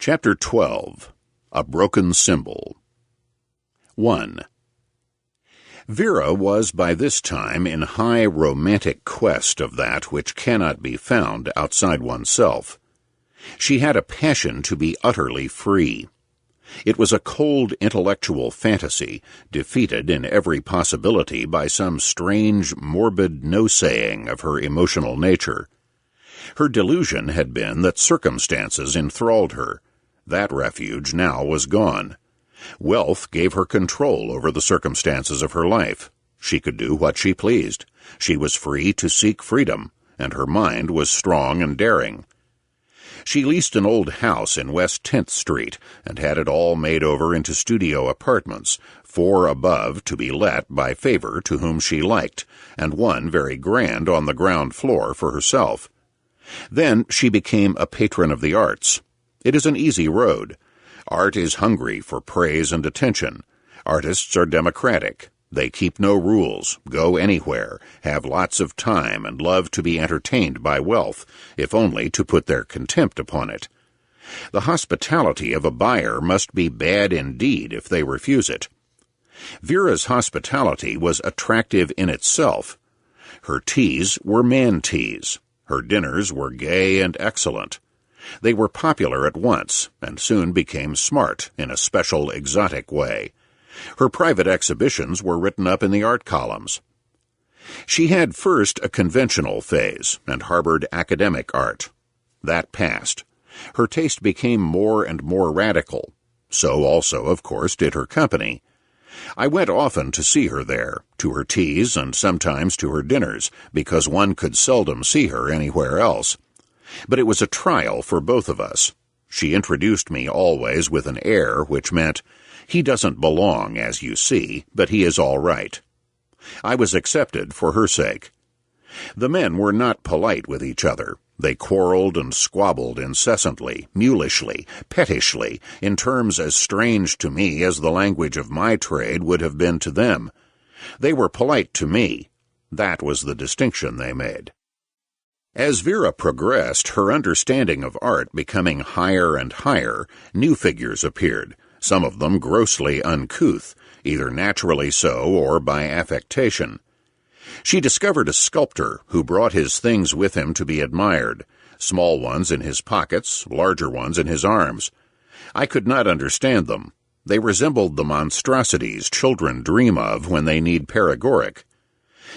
Chapter 12. A Broken Symbol. 1. Vera was by this time in high romantic quest of that which cannot be found outside oneself. She had a passion to be utterly free. It was a cold intellectual fantasy, defeated in every possibility by some strange, morbid no-saying of her emotional nature. Her delusion had been that circumstances enthralled her. That refuge now was gone. Wealth gave her control over the circumstances of her life. She could do what she pleased. She was free to seek freedom, and her mind was strong and daring. She leased an old house in West 10th Street and had it all made over into studio apartments, 4 above to be let by favor to whom she liked, and one very grand on the ground floor for herself. Then she became a patron of the arts. It is an easy road. Art is hungry for praise and attention. Artists are democratic. They keep no rules, go anywhere, have lots of time, and love to be entertained by wealth, if only to put their contempt upon it. The hospitality of a buyer must be bad indeed if they refuse it. Vera's hospitality was attractive in itself. Her teas were man teas. Her dinners were gay and excellent. They were popular at once, and soon became smart in a special exotic way. Her private exhibitions were written up in the art columns. She had first a conventional phase, and harbored academic art. That passed. Her taste became more and more radical. So also, of course, did her company. I went often to see her there, to her teas and sometimes to her dinners, because one could seldom see her anywhere else. But it was a trial for both of us. She introduced me always with an air which meant, "He doesn't belong, as you see, but he is all right." I was accepted for her sake. The men were not polite with each other. They quarreled and squabbled incessantly, mulishly, pettishly, in terms as strange to me as the language of my trade would have been to them. They were polite to me. That was the distinction they made. As Vera progressed, her understanding of art becoming higher and higher, new figures appeared, some of them grossly uncouth, either naturally so or by affectation. She discovered a sculptor who brought his things with him to be admired, small ones in his pockets, larger ones in his arms. I could not understand them. They resembled the monstrosities children dream of when they need paregoric.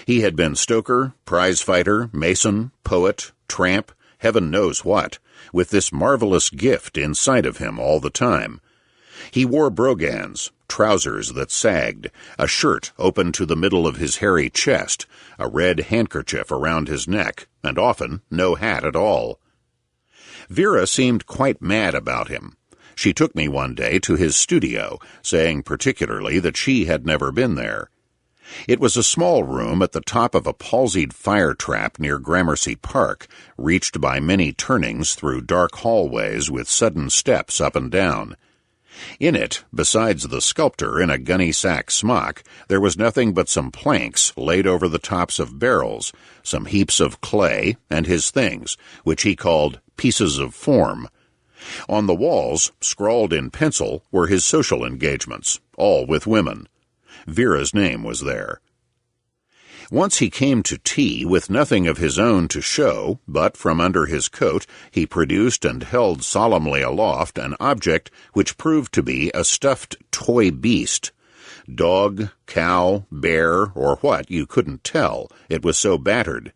He had been stoker, prize-fighter, mason, poet, tramp, heaven knows what, with this marvelous gift inside of him all the time. He wore brogans, trousers that sagged, a shirt open to the middle of his hairy chest, a red handkerchief around his neck, and often no hat at all. Vera seemed quite mad about him. She took me one day to his studio, saying particularly that she had never been there. It was a small room at the top of a palsied fire trap near Gramercy Park, reached by many turnings through dark hallways with sudden steps up and down. In it, besides the sculptor in a gunny-sack smock, there was nothing but some planks laid over the tops of barrels, some heaps of clay, and his things, which he called pieces of form. On the walls, scrawled in pencil, were his social engagements, all with women. Vera's name was there. Once he came to tea with nothing of his own to show, but from under his coat he produced and held solemnly aloft an object which proved to be a stuffed toy beast. Dog, cow, bear, or what, you couldn't tell, it was so battered.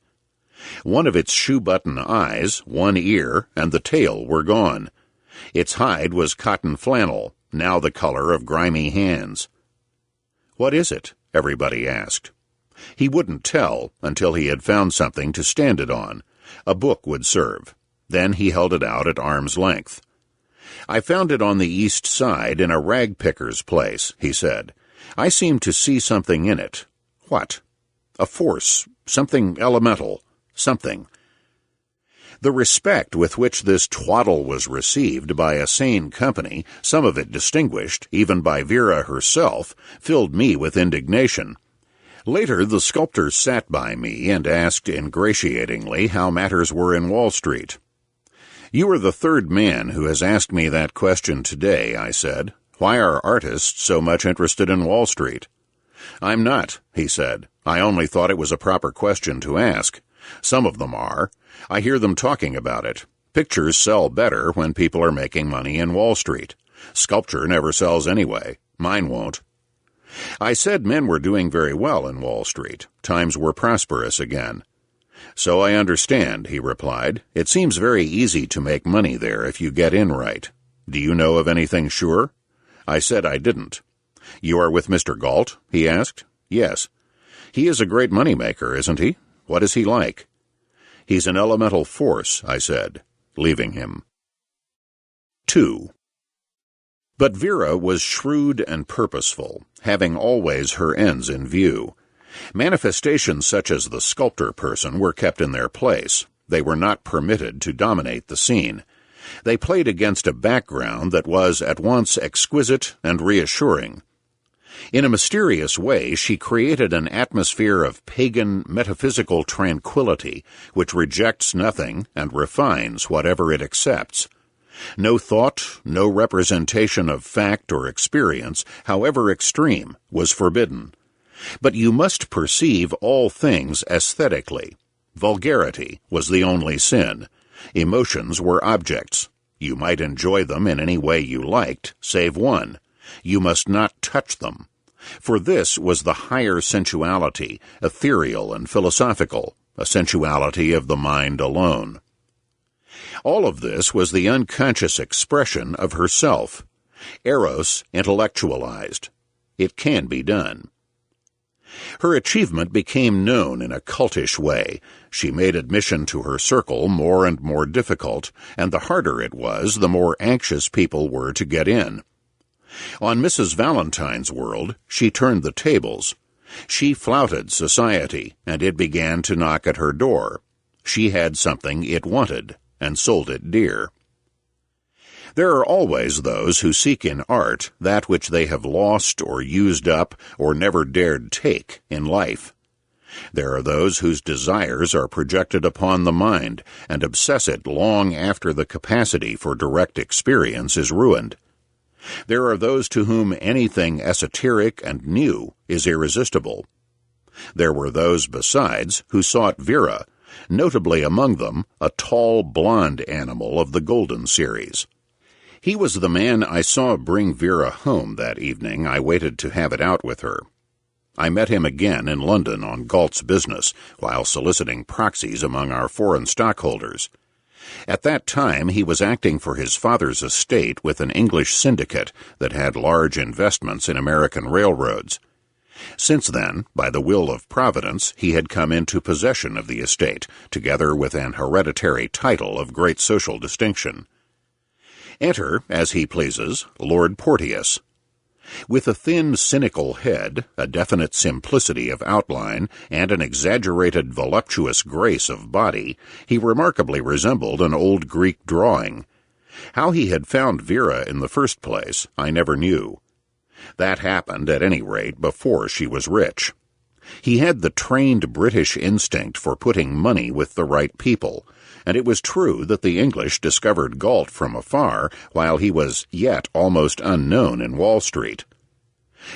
One of its shoe-button eyes, one ear, and the tail were gone. Its hide was cotton flannel, now the color of grimy hands. "What is it?" everybody asked. He wouldn't tell until he had found something to stand it on. A book would serve. Then he held it out at arm's length. "I found it on the east side in a rag-picker's place," he said. "I seem to see something in it." "What?" "A force, something elemental, something." The respect with which this twaddle was received by a sane company, some of it distinguished, even by Vera herself, filled me with indignation. Later the sculptor sat by me and asked ingratiatingly how matters were in Wall Street. "You are the third man who has asked me that question today," I said. "Why are artists so much interested in Wall Street?" "I'm not," he said. "I only thought it was a proper question to ask. Some of them are. I hear them talking about it. Pictures sell better when people are making money in Wall Street. Sculpture never sells anyway. Mine won't." I said men were doing very well in Wall Street. Times were prosperous again. "So I understand," he replied. "It seems very easy to make money there if you get in right. Do you know of anything sure?" I said I didn't. "You are with Mr. Galt?" he asked. "Yes." "He is a great money-maker, isn't he? What is he like?" "He's an elemental force," I said, leaving him. 2. But Vera was shrewd and purposeful, having always her ends in view. Manifestations such as the sculptor person were kept in their place. They were not permitted to dominate the scene. They played against a background that was at once exquisite and reassuring. In a mysterious way, she created an atmosphere of pagan, metaphysical tranquility, which rejects nothing and refines whatever it accepts. No thought, no representation of fact or experience, however extreme, was forbidden. But you must perceive all things aesthetically. Vulgarity was the only sin. Emotions were objects. You might enjoy them in any way you liked, save one. You must not touch them. For this was the higher sensuality, ethereal and philosophical, a sensuality of the mind alone. All of this was the unconscious expression of herself. Eros intellectualized. It can be done. Her achievement became known in a cultish way. She made admission to her circle more and more difficult, and the harder it was, the more anxious people were to get in. On Mrs. Valentine's world, she turned the tables. She flouted society, and it began to knock at her door. She had something it wanted, and sold it dear. There are always those who seek in art that which they have lost or used up or never dared take in life. There are those whose desires are projected upon the mind and obsess it long after the capacity for direct experience is ruined. There are those to whom anything esoteric and new is irresistible. There were those, besides, who sought Vera, notably among them a tall, blonde animal of the Golden series. He was the man I saw bring Vera home that evening I waited to have it out with her. I met him again in London on Galt's business, while soliciting proxies among our foreign stockholders. At that time he was acting for his father's estate with an English syndicate that had large investments in American railroads. Since then, by the will of Providence, he had come into possession of the estate, together with an hereditary title of great social distinction. Enter, as he pleases, Lord Porteous. With a thin, cynical head, a definite simplicity of outline, and an exaggerated voluptuous grace of body, he remarkably resembled an old Greek drawing. How he had found Vera in the first place, I never knew. That happened, at any rate, before she was rich. He had the trained British instinct for putting money with the right people, and it was true that the English discovered Galt from afar, while he was yet almost unknown in Wall Street.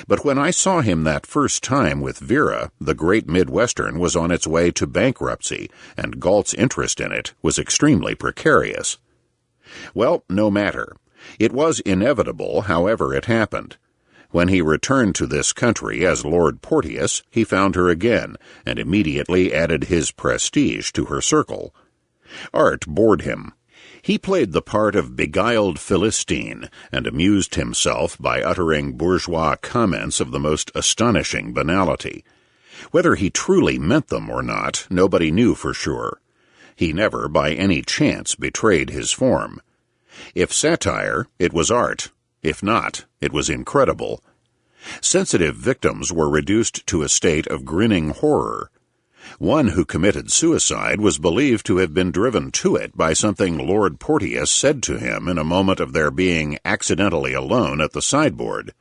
But when I saw him that first time with Vera, the great Midwestern was on its way to bankruptcy, and Galt's interest in it was extremely precarious. Well, no matter. It was inevitable, however it happened. When he returned to this country as Lord Porteous, he found her again, and immediately added his prestige to her circle. Art bored him. He played the part of beguiled Philistine, and amused himself by uttering bourgeois comments of the most astonishing banality. Whether he truly meant them or not, nobody knew for sure. He never, by any chance, betrayed his form. If satire, it was art. If not, it was incredible. Sensitive victims were reduced to a state of grinning horror. One who committed suicide was believed to have been driven to it by something Lord Porteous said to him in a moment of their being accidentally alone at the sideboard.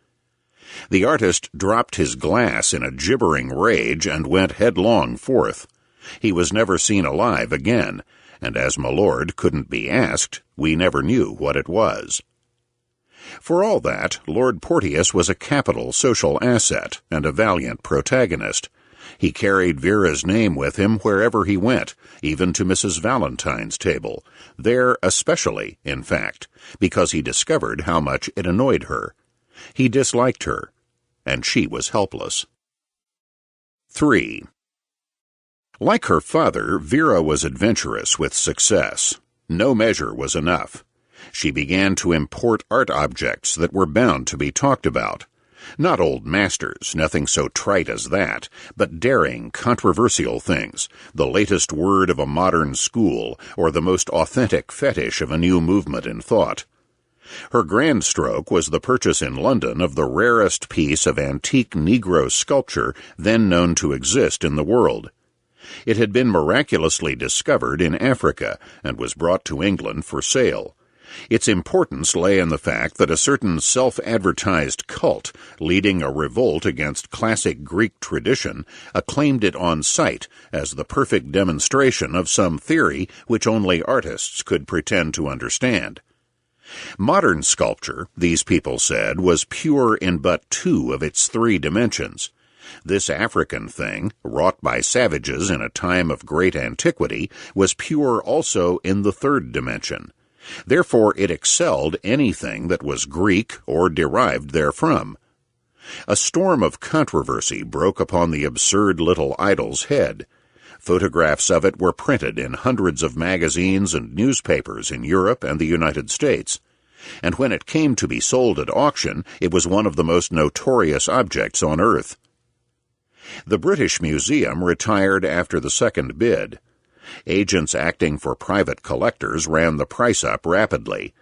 The artist dropped his glass in a gibbering rage and went headlong forth. He was never seen alive again, and as my lord couldn't be asked, we never knew what it was. For all that, Lord Porteous was a capital social asset and a valiant protagonist. He carried Vera's name with him wherever he went, even to Mrs. Valentine's table, there especially, in fact, because he discovered how much it annoyed her. He disliked her, and she was helpless. 3. Like her father, Vera was adventurous with success. No measure was enough. She began to import art objects that were bound to be talked about. Not old masters, nothing so trite as that, but daring, controversial things, the latest word of a modern school, or the most authentic fetish of a new movement in thought. Her grand stroke was the purchase in London of the rarest piece of antique Negro sculpture then known to exist in the world. It had been miraculously discovered in Africa and was brought to England for sale. Its importance lay in the fact that a certain self-advertised cult, leading a revolt against classic Greek tradition, acclaimed it on sight as the perfect demonstration of some theory which only artists could pretend to understand. Modern sculpture, these people said, was pure in but 2 of its 3 dimensions. This African thing, wrought by savages in a time of great antiquity, was pure also in the 3rd dimension. Therefore it excelled anything that was Greek or derived therefrom. A storm of controversy broke upon the absurd little idol's head. Photographs of it were printed in hundreds of magazines and newspapers in Europe and the United States, and when it came to be sold at auction, it was one of the most notorious objects on earth. The British Museum retired after the 2nd bid. Agents acting for private collectors ran the price up rapidly.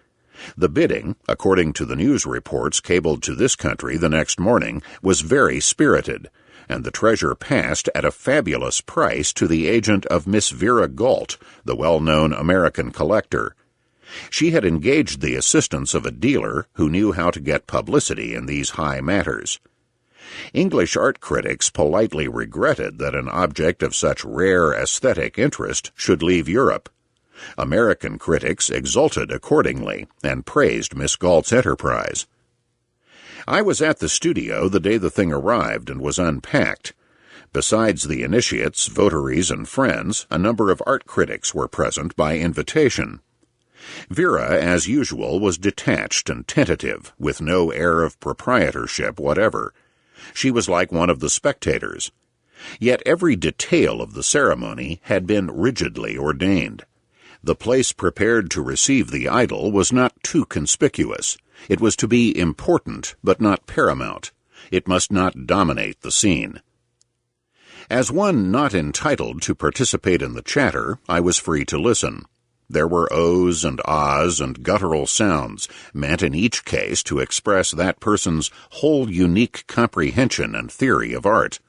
The bidding, according to the news reports cabled to this country the next morning, was very spirited, and the treasure passed at a fabulous price to the agent of Miss Vera Gault, the well-known American collector. She had engaged the assistance of a dealer who knew how to get publicity in these high matters. English art critics politely regretted that an object of such rare aesthetic interest should leave Europe. American critics exulted accordingly and praised Miss Gault's enterprise. I was at the studio the day the thing arrived and was unpacked. Besides the initiates, votaries, and friends, a number of art critics were present by invitation. Vera, as usual, was detached and tentative, with no air of proprietorship whatever. She was like one of the spectators. Yet every detail of the ceremony had been rigidly ordained. The place prepared to receive the idol was not too conspicuous. It was to be important, but not paramount. It must not dominate the scene. As one not entitled to participate in the chatter, I was free to listen. There were ohs and ahs and guttural sounds, meant in each case to express that person's whole unique comprehension and theory of art.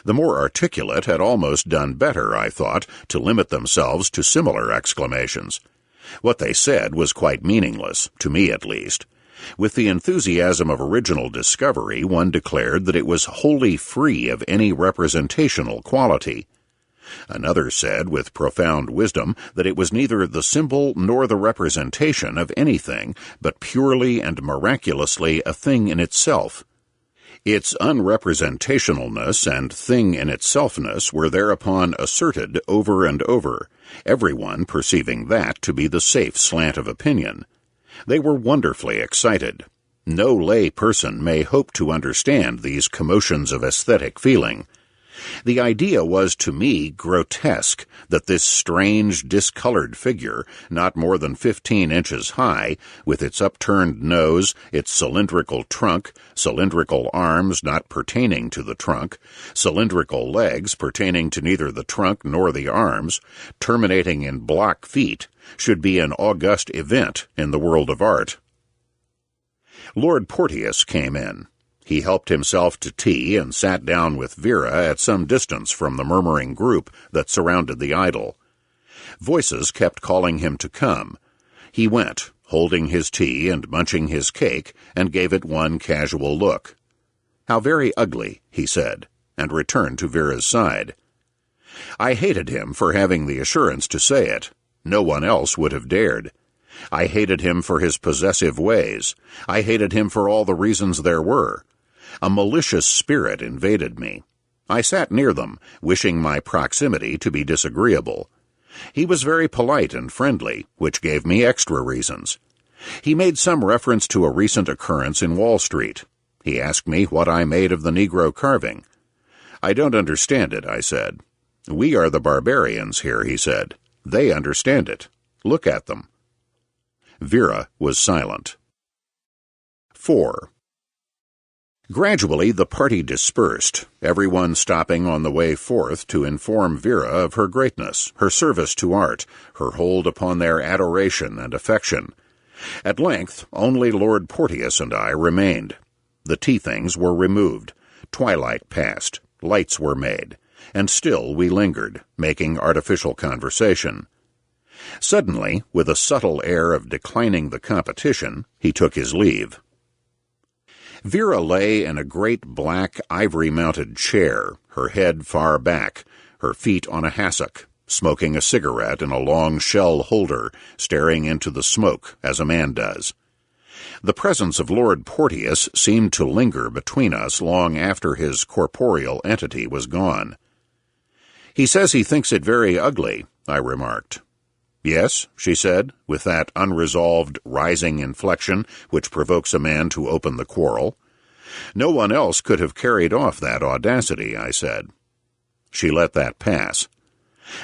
The more articulate had almost done better, I thought, to limit themselves to similar exclamations. What they said was quite meaningless, to me at least. With the enthusiasm of original discovery, one declared that it was wholly free of any representational quality. Another said with profound wisdom that it was neither the symbol nor the representation of anything, but purely and miraculously a thing in itself. Its unrepresentationalness and thing-in-itselfness were thereupon asserted over and over, everyone perceiving that to be the safe slant of opinion. They were wonderfully excited. No lay person may hope to understand these commotions of aesthetic feeling. The idea was to me grotesque that this strange, discolored figure, not more than 15 inches high, with its upturned nose, its cylindrical trunk, cylindrical arms not pertaining to the trunk, cylindrical legs pertaining to neither the trunk nor the arms, terminating in block feet, should be an august event in the world of art. Lord Porteous came in. He helped himself to tea and sat down with Vera at some distance from the murmuring group that surrounded the idol. Voices kept calling him to come. He went, holding his tea and munching his cake, and gave it one casual look. "How very ugly," he said, and returned to Vera's side. I hated him for having the assurance to say it. No one else would have dared. I hated him for his possessive ways. I hated him for all the reasons there were. A malicious spirit invaded me. I sat near them, wishing my proximity to be disagreeable. He was very polite and friendly, which gave me extra reasons. He made some reference to a recent occurrence in Wall Street. He asked me what I made of the Negro carving. I don't understand it, I said. We are the barbarians here, he said. They understand it. Look at them. Vera was silent. 4. Gradually the party dispersed, everyone stopping on the way forth to inform Vera of her greatness, her service to art, her hold upon their adoration and affection. At length, only Lord Porteous and I remained. The tea-things were removed. Twilight passed. Lights were made. And still we lingered, making artificial conversation. Suddenly, with a subtle air of declining the competition, he took his leave. Vera lay in a great black ivory-mounted chair, her head far back, her feet on a hassock, smoking a cigarette in a long shell holder, staring into the smoke, as a man does. The presence of Lord Porteous seemed to linger between us long after his corporeal entity was gone. "He says he thinks it very ugly," I remarked. "Yes," she said, with that unresolved, rising inflection which provokes a man to open the quarrel. "No one else could have carried off that audacity," I said. She let that pass.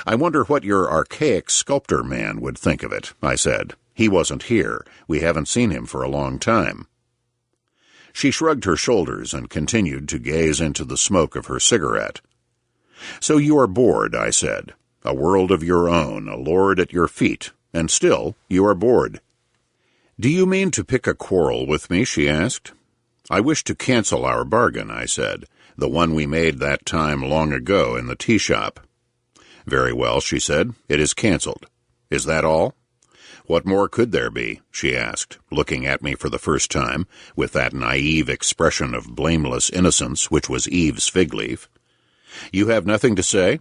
"I wonder what your archaic sculptor man would think of it," I said. "He wasn't here. We haven't seen him for a long time." She shrugged her shoulders and continued to gaze into the smoke of her cigarette. "So you are bored," I said. "A world of your own, a lord at your feet, and still you are bored." "Do you mean to pick a quarrel with me?" she asked. "I wish to cancel our bargain," I said, "the one we made that time long ago in the tea-shop." "Very well," she said. "It is cancelled. Is that all?" "What more could there be?" she asked, looking at me for the first time, with that naive expression of blameless innocence which was Eve's fig leaf. "You have nothing to say?"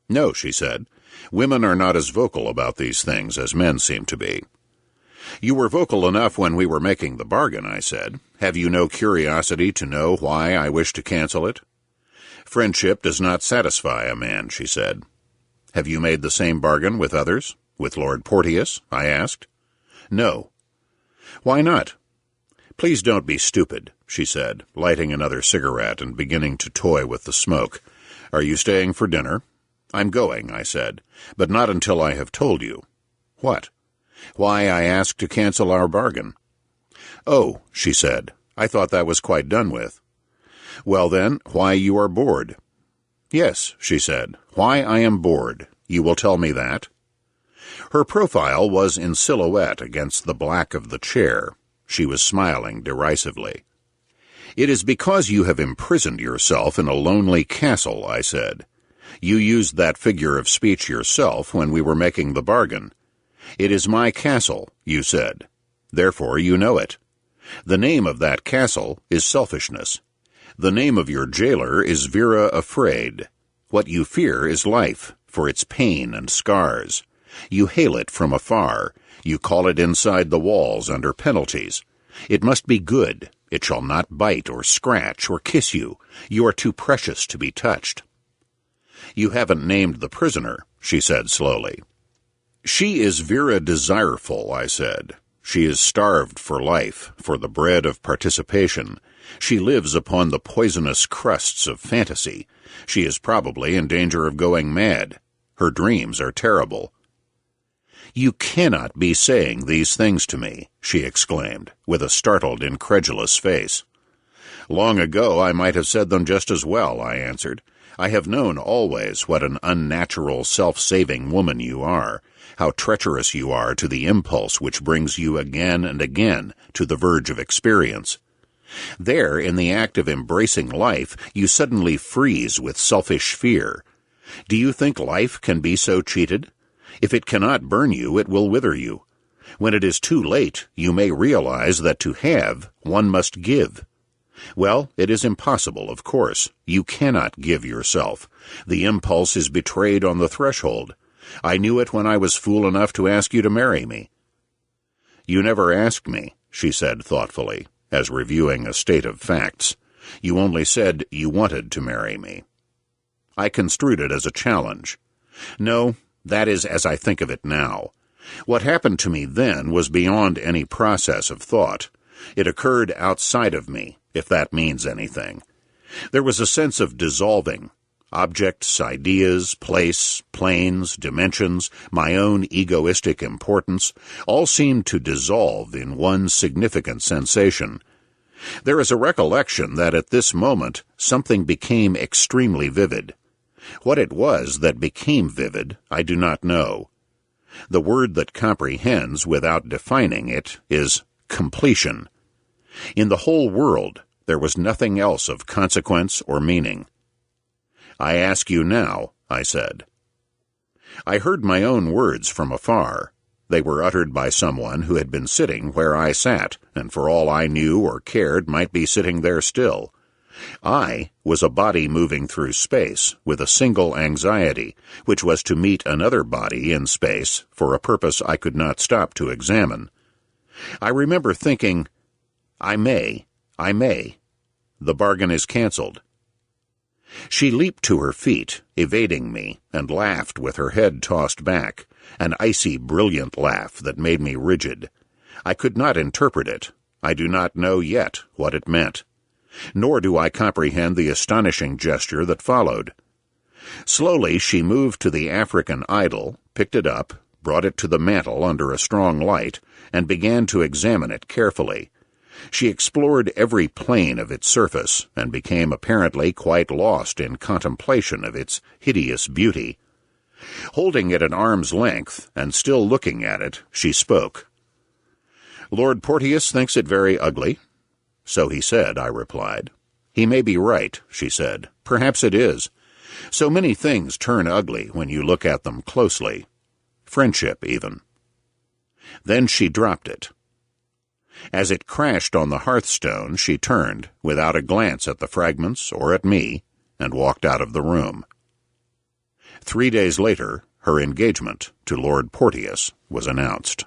"No," she said. "Women are not as vocal about these things as men seem to be." "You were vocal enough when we were making the bargain," I said. "Have you no curiosity to know why I wish to cancel it?" "Friendship does not satisfy a man," she said. "Have you made the same bargain with others? With Lord Porteous?" I asked. "No." "Why not?" "Please don't be stupid," she said, lighting another cigarette and beginning to toy with the smoke. "Are you staying for dinner?" "I'm going," I said, "but not until I have told you." "What?" "Why I asked to cancel our bargain." "Oh," she said, "I thought that was quite done with." "Well, then, why you are bored." "Yes," she said, "why I am bored. You will tell me that?" Her profile was in silhouette against the black of the chair. She was smiling derisively. "It is because you have imprisoned yourself in a lonely castle," I said. "You used that figure of speech yourself when we were making the bargain. 'It is my castle,' you said. Therefore you know it. The name of that castle is selfishness. The name of your jailer is Vera Afraid. What you fear is life, for its pain and scars. You hail it from afar. You call it inside the walls under penalties. It must be good. It shall not bite or scratch or kiss you. You are too precious to be touched." "You haven't named the prisoner," she said slowly. "She is Vera Desireful," I said. "She is starved for life, for the bread of participation. She lives upon the poisonous crusts of fantasy. She is probably in danger of going mad. Her dreams are terrible." "You cannot be saying these things to me," she exclaimed, with a startled, incredulous face. "Long ago I might have said them just as well," I answered. "I have known always what an unnatural, self-saving woman you are, how treacherous you are to the impulse which brings you again and again to the verge of experience. There, in the act of embracing life, you suddenly freeze with selfish fear. Do you think life can be so cheated? If it cannot burn you, it will wither you. When it is too late, you may realize that to have, one must give. Well, it is impossible, of course. You cannot give yourself. The impulse is betrayed on the threshold. I knew it when I was fool enough to ask you to marry me." "You never asked me," she said thoughtfully, as reviewing a state of facts. "You only said you wanted to marry me." I construed it as a challenge. "No, that is as I think of it now. What happened to me then was beyond any process of thought. It occurred outside of me, if that means anything. There was a sense of dissolving. Objects, ideas, place, planes, dimensions, my own egoistic importance, all seemed to dissolve in one significant sensation. There is a recollection that at this moment something became extremely vivid. What it was that became vivid, I do not know. The word that comprehends without defining it is completion. In the whole world, there was nothing else of consequence or meaning. "I ask you now," I said. I heard my own words from afar. They were uttered by someone who had been sitting where I sat, and for all I knew or cared might be sitting there still. I was a body moving through space with a single anxiety, which was to meet another body in space for a purpose I could not stop to examine. I remember thinking, I may. The bargain is cancelled." She leaped to her feet, evading me, and laughed with her head tossed back, an icy, brilliant laugh that made me rigid. I could not interpret it. I do not know yet what it meant. Nor do I comprehend the astonishing gesture that followed. Slowly she moved to the African idol, picked it up, brought it to the mantel under a strong light, and began to examine it carefully. She explored every plane of its surface, and became apparently quite lost in contemplation of its hideous beauty. Holding it at arm's length, and still looking at it, she spoke. "Lord Porteous thinks it very ugly." "So he said," I replied. "He may be right," she said. "Perhaps it is. So many things turn ugly when you look at them closely. Friendship, even." Then she dropped it. As it crashed on the hearthstone, she turned, without a glance at the fragments or at me, and walked out of the room. 3 days later, her engagement to Lord Porteous was announced.